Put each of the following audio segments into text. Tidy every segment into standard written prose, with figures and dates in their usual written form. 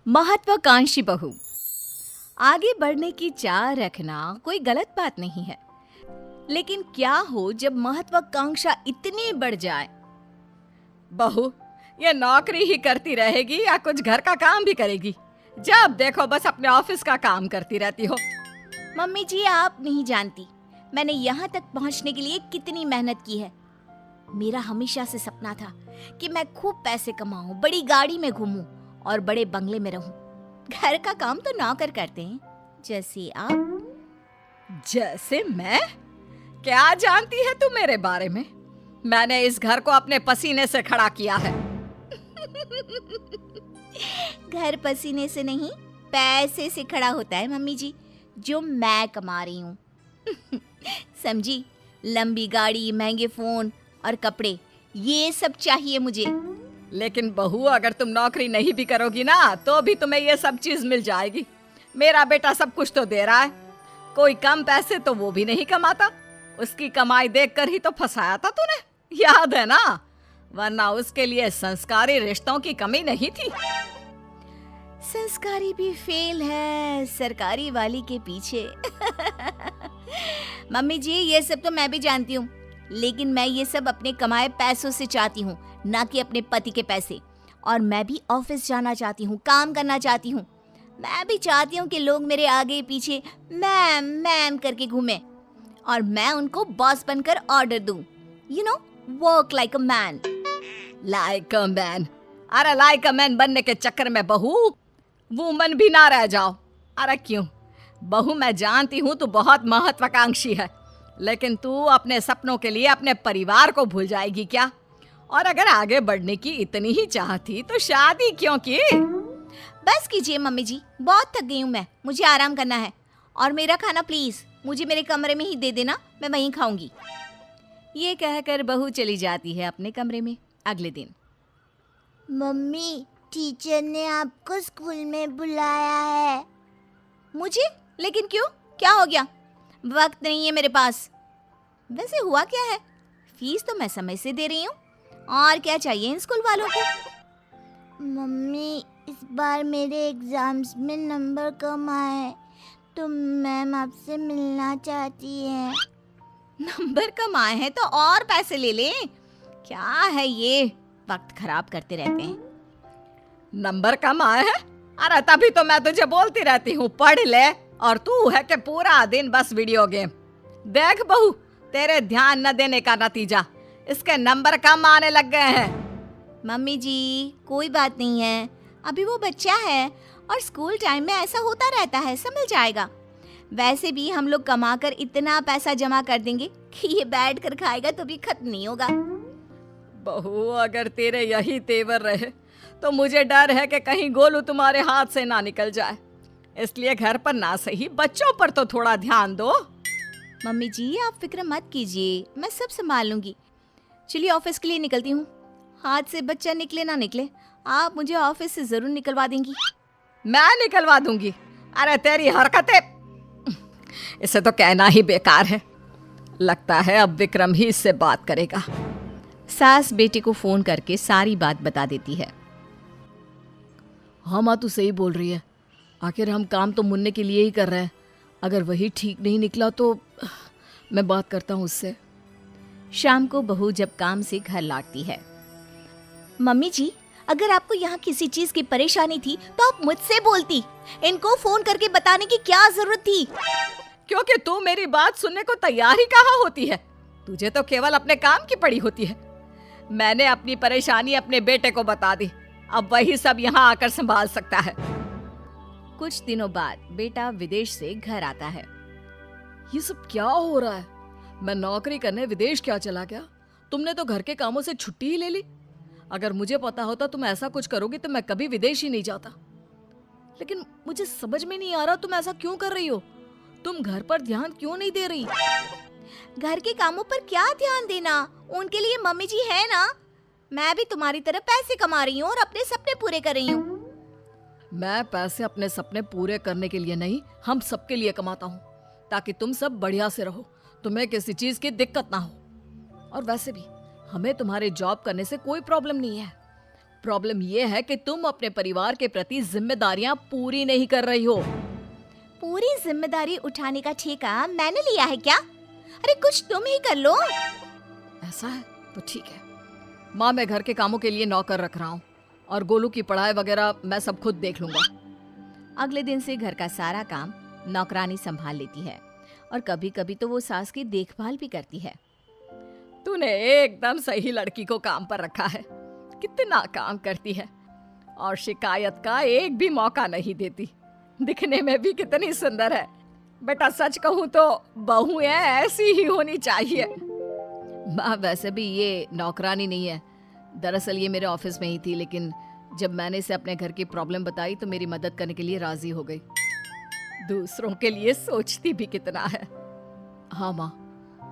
महत्वाकांक्षी बहू। आगे बढ़ने की चाह रखना कोई गलत बात नहीं है, लेकिन क्या हो जब महत्वाकांक्षा इतनी बढ़ जाए? बहू, ये नौकरी ही करती रहेगी या कुछ घर का काम भी करेगी? जब देखो बस अपने ऑफिस का काम करती रहती हो। मम्मी जी, आप नहीं जानती मैंने यहाँ तक पहुँचने के लिए कितनी मेहनत की है। मेरा हमेशा से सपना था कि मैं खूब पैसे कमाऊं, बड़ी गाड़ी में घूमूं और बड़े बंगले में रहूं। घर का काम तो नौकर करते हैं, जैसे आप। जैसे मैं? क्या जानती है तू मेरे बारे में? मैंने इस घर को अपने पसीने से खड़ा किया है। घर पसीने से नहीं, पैसे से खड़ा होता है मम्मी जी, जो मैं कमा रही हूँ। समझी? लंबी गाड़ी, महंगे फोन और कपड़े, ये सब चाहिए मुझे। लेकिन बहू, अगर तुम नौकरी नहीं भी करोगी ना तो भी तुम्हें ये सब चीज मिल जाएगी। मेरा बेटा सब कुछ तो दे रहा है, कोई कम पैसे तो वो भी नहीं कमाता। उसकी कमाई देखकर ही तो फंसाया था तूने, याद है ना? वरना उसके लिए संस्कारी रिश्तों की कमी नहीं थी। संस्कारी भी फेल है सरकारी वाली के पीछे। मम्मी जी, ये सब तो मैं भी जानती हूँ, लेकिन मैं ये सब अपने कमाए पैसों से चाहती हूँ, ना कि अपने पति के पैसे। और मैं भी ऑफिस जाना चाहती हूँ, काम करना चाहती हूँ। मैं भी चाहती हूँ कि लोग मेरे आगे पीछे मैम मैम करके घूमें और मैं उनको बॉस बनकर ऑर्डर दूँ। You know, work like a man. Like a man? अरे लाइक अ मैन बनने के चक्कर में बहू वुमन भी ना रह जाओ। अरे क्यों बहू, मैं जानती हूँ तू बहुत महत्वाकांक्षी है, लेकिन तू अपने सपनों के लिए अपने परिवार को भूल जाएगी क्या? और अगर आगे बढ़ने की इतनी ही चाह थी तो शादी क्यों की? बस कीजिए मम्मी जी, बहुत थक गई हूँ मैं, मुझे आराम करना है। और मेरा खाना प्लीज मुझे मेरे कमरे में ही दे देना, मैं वहीं खाऊंगी। ये कहकर बहू चली जाती है अपने कमरे में। अगले दिन, मम्मी, टीचर ने आपको स्कूल में बुलाया है। मुझे? लेकिन क्यों, क्या हो गया? वक्त नहीं है मेरे पास। वैसे हुआ क्या है? फीस तो मैं समय से दे रही हूँ, और क्या चाहिए इन स्कूल वालों को? मम्मी, इस बार मेरे एग्जाम्स में नंबर कम आए तो मैम आपसे मिलना चाहती है। नंबर कम आए हैं तो और पैसे ले लें। क्या है ये, वक्त खराब करते रहते हैं। नंबर कम आए हैं? अरे तभी तो मैं तुझे बोलती रहती हूँ पढ़ ले, और तू है कि पूरा दिन बस वीडियो गेम। देख बहू, तेरे ध्यान न देने का नतीजा इसके नंबर कम आने लग गए हैं। मम्मी जी, कोई बात नहीं है, अभी वो बच्चा है और स्कूल टाइम में ऐसा होता रहता है, समझ जाएगा। वैसे भी हम लोग कमाकर इतना पैसा जमा कर देंगे कि ये बैठ कर खाएगा तो भी खत्म नहीं होगा। बहू, अगर तेरे यही तेवर रहे तो मुझे डर है कि कहीं गोलू तुम्हारे हाथ से ना निकल जाए। इसलिए घर पर ना सही बच्चों पर तो थोड़ा ध्यान दो। मम्मी जी, आप फिक्र मत कीजिए, मैं सब संभाल लूंगी। चलिए ऑफिस के लिए निकलती हूँ। हाथ से बच्चा निकले ना निकले, आप मुझे ऑफिस से जरूर निकलवा देंगी। मैं निकलवा दूंगी? अरे तेरी हरकतें, इसे तो कहना ही बेकार है। लगता है अब विक्रम ही इससे बात करेगा। सास बेटे को फोन करके सारी बात बता देती है। हाँ माँ, तू सही बोल रही है। आखिर हम काम तो मुन्ने के लिए ही कर रहे हैं। अगर वही ठीक नहीं निकला तो मैं बात करता हूँ उससे। शाम को बहू जब काम से घर लौटती है, मम्मी जी, अगर आपको यहाँ किसी चीज की परेशानी थी तो आप मुझसे बोलती, इनको फोन करके बताने की क्या जरूरत थी? क्योंकि तू मेरी बात सुनने को तैयार ही कहाँ होती है। तुझे तो केवल अपने काम की पड़ी होती है। मैंने अपनी परेशानी अपने बेटे को बता दी, अब वही सब यहाँ आकर संभाल सकता है। कुछ दिनों बाद बेटा विदेश से घर आता है। ये सब क्या हो रहा है? मैं नौकरी करने विदेश क्या चला गया? तुमने तो घर के कामों से छुट्टी ही ले ली। अगर मुझे पता होता तुम ऐसा कुछ करोगी तो मैं कभी विदेश ही नहीं जाता। लेकिन मुझे समझ में नहीं आ रहा तुम ऐसा क्यों कर रही हो? तुम घर पर ध्यान क्यों नहीं दे रही? घर के कामों पर क्या ध्यान देना, उनके लिए मम्मी जी है ना। मैं भी तुम्हारी तरह पैसे कमा रही हूँ और अपने सपने पूरे कर रही हूँ। मैं पैसे अपने सपने पूरे करने के लिए नहीं, हम सबके लिए कमाता हूँ, ताकि तुम सब बढ़िया से रहो, तुम्हें किसी चीज की दिक्कत ना हो। और वैसे भी हमें तुम्हारे जॉब करने से कोई प्रॉब्लम नहीं है। प्रॉब्लम ये है कि तुम अपने परिवार के प्रति जिम्मेदारियां पूरी नहीं कर रही हो। पूरी जिम्मेदारी उठाने का ठेका मैंने लिया है क्या? अरे कुछ तुम ही कर लो। ऐसा है तो ठीक है माँ, मैं घर के कामों के लिए नौकर रख रहा हूँ और गोलू की पढ़ाई वगैरह मैं सब खुद देख लूंगा। अगले दिन से घर का सारा काम नौकरानी संभाल लेती है और कभी कभी तो वो सास की देखभाल भी करती है। तूने एकदम सही लड़की को काम पर रखा है। कितना काम करती है और शिकायत का एक भी मौका नहीं देती। दिखने में भी कितनी सुंदर है। बेटा सच कहूँ तो बहुएं ऐसी ही होनी चाहिए। माँ वैसे भी ये नौकरानी नहीं है, दरअसल ये मेरे ऑफिस में ही थी, लेकिन जब मैंने इसे अपने घर की प्रॉब्लम बताई तो मेरी मदद करने के लिए राजी हो गई। दूसरों के लिए सोचती भी कितना है। हाँ माँ,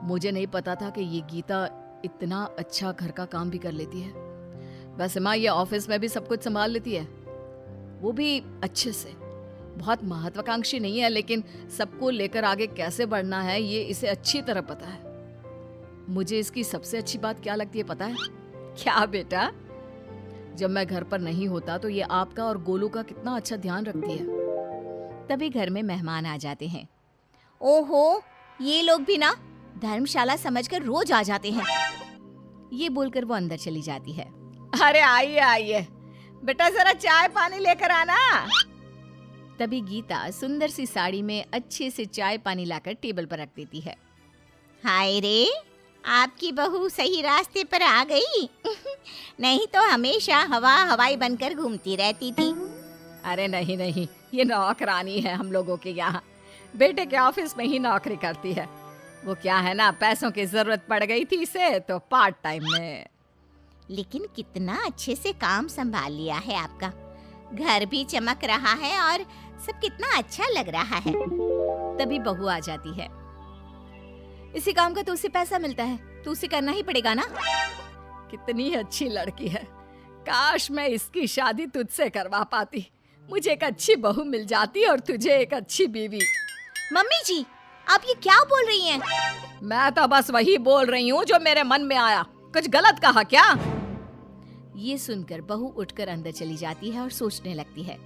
मुझे नहीं पता था कि ये गीता इतना अच्छा घर का काम भी कर लेती है। वैसे माँ ये ऑफिस में भी सब कुछ संभाल लेती है, वो भी अच्छे से। बहुत महत्वाकांक्षी नहीं है, लेकिन सबको लेकर आगे कैसे बढ़ना है ये इसे अच्छी तरह पता है। मुझे इसकी सबसे अच्छी बात क्या लगती है पता है? क्या बेटा? जब मैं घर पर नहीं होता तो ये आपका और गोलू का कितना अच्छा ध्यान रखती है। तभी घर में मेहमान आ जाते हैं। ओहो, ये लोग भी ना धर्मशाला समझकर रोज आ जाते हैं। ये बोलकर वो अंदर चली जाती है। अरे आइए आइए बेटा, जरा चाय पानी लेकर आना। तभी गीता सुंदर सी साड़ी में अच्छे से चाय पानी लाकर टेबल पर रख देती है। हाय रे, आपकी बहू सही रास्ते पर आ गई। नहीं तो हमेशा हवाई बनकर घूमती रहती थी। अरे नहीं नहीं, ये नौकरानी है हम लोगों के यहाँ। बेटे के ऑफिस में ही नौकरी करती है। वो क्या है ना, पैसों की जरूरत पड़ गई थी इसे तो पार्ट टाइम में। लेकिन कितना अच्छे से काम संभाल लिया है आपका। घर भी चमक रहा है और सब कितना अच्छा लग रहा है। तभी बहू आ जाती है। इसी काम का तो उसे पैसा मिलता है, तो उसे करना ही पड़ेगा ना। कितनी अच्छी लड़की है। काश मैं इसकी शादी तुझसे करवा पाती। मुझे एक अच्छी बहू मिल जाती और तुझे एक अच्छी बीवी। मम्मी जी, आप ये क्या बोल रही हैं? मैं तो बस वही बोल रही हूँ जो मेरे मन में आया। कुछ गलत कहा क्या? ये सुनकर बहू उठकर अंदर चली जाती है और सोचने लगती है।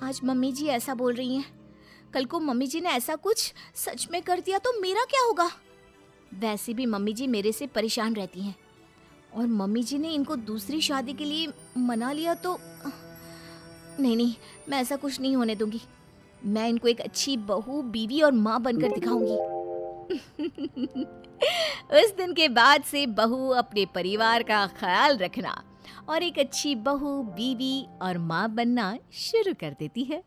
आज मम्मी जी ऐसा बोल रही हैं, कल को मम्मी जी ने ऐसा कुछ सच में कर दिया तो मेरा क्या होगा? वैसे भी मम्मी जी मेरे से परेशान रहती हैं और मम्मी जी ने इनको दूसरी शादी के लिए मना लिया तो नहीं, मैं ऐसा कुछ नहीं होने दूंगी। मैं इनको एक अच्छी बहू, बीवी और माँ बनकर दिखाऊंगी। उस दिन के बाद से बहू अपने परिवार का ख्याल रखना और एक अच्छी बहू, बीवी और माँ बनना शुरू कर देती है।